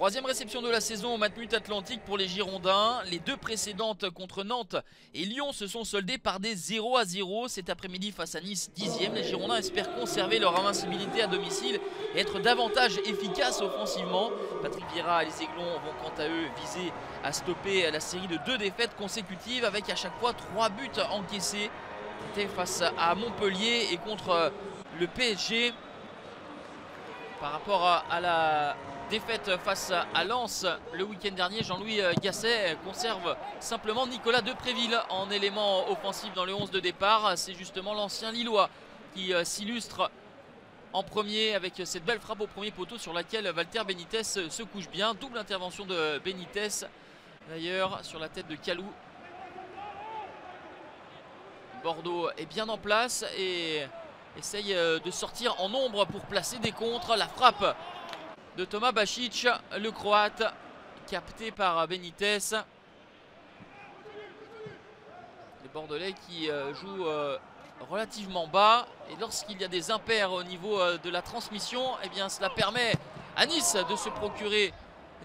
Troisième réception de la saison au Matmut Atlantique pour les Girondins. Les deux précédentes contre Nantes et Lyon se sont soldées par des 0-0 cet après-midi face à Nice 10e. Les Girondins espèrent conserver leur invincibilité à domicile et être davantage efficaces offensivement. Patrick Vieira et les Aiglons vont quant à eux viser à stopper la série de 2 défaites consécutives avec à chaque fois 3 buts encaissés. C'était face à Montpellier et contre le PSG. Par rapport à la défaite face à Lens le week-end dernier, Jean-Louis Gasset conserve simplement Nicolas Depréville en élément offensif dans le 11 de départ. C'est justement l'ancien Lillois qui s'illustre en premier avec cette belle frappe au premier poteau sur laquelle Walter Benitez se couche bien. Double intervention de Benitez d'ailleurs sur la tête de Kalou. Bordeaux est bien en place et essaye de sortir en nombre pour placer des contres. La frappe de Toma Basic, le Croate, capté par Benitez. Les Bordelais qui jouent relativement bas. Et lorsqu'il y a des impairs au niveau de la transmission, eh bien, cela permet à Nice de se procurer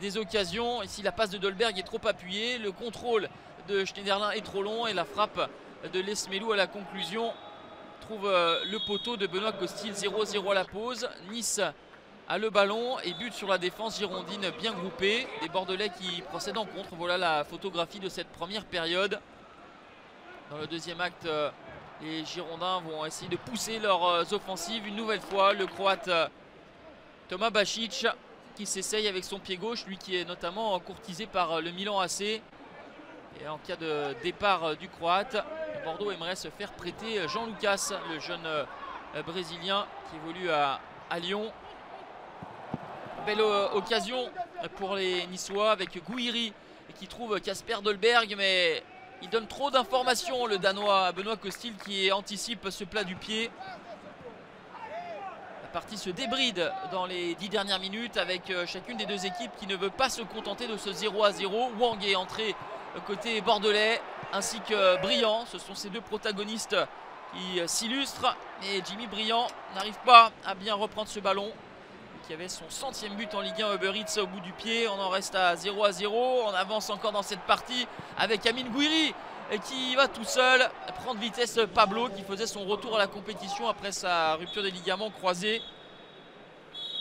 des occasions. Ici, la passe de Dolberg est trop appuyée. Le contrôle de Schneiderlin est trop long. Et la frappe de Lesmelou à la conclusion trouve le poteau de Benoît Costil. 0-0 à la pause. Nice a le ballon et but sur la défense girondine bien groupée. Les Bordelais qui procèdent en contre. Voilà la photographie de cette première période. Dans le deuxième acte, les Girondins vont essayer de pousser leurs offensives une nouvelle fois. Le Croate Toma Basic qui s'essaye avec son pied gauche, lui qui est notamment courtisé par le Milan AC. Et en cas de départ du Croate, Bordeaux aimerait se faire prêter Jean Lucas, le jeune Brésilien qui évolue à Lyon. Belle occasion pour les Niçois avec Gouiri qui trouve Kasper Dolberg, mais il donne trop d'informations, le Danois Benoît Costil, qui anticipe ce plat du pied. La partie se débride dans les 10 dernières minutes avec chacune des deux équipes qui ne veut pas se contenter de ce 0-0. Wang est entré côté bordelais ainsi que Briand. Ce sont ces deux protagonistes qui s'illustrent. Et Jimmy Briand n'arrive pas à bien reprendre ce ballon, qui avait son 100e but en Ligue 1 Uber Eats au bout du pied. On en reste à 0-0. On avance encore dans cette partie avec Amine Gouiri qui va tout seul prendre vitesse Pablo, qui faisait son retour à la compétition après sa rupture des ligaments croisés.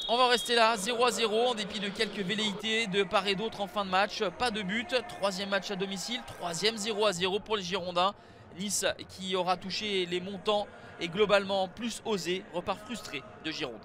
On va rester là, 0-0, en dépit de quelques velléités de part et d'autre en fin de match. Pas de but, troisième match à domicile, troisième 0-0 pour les Girondins. Nice, qui aura touché les montants et globalement plus osé, repart frustré de Gironde.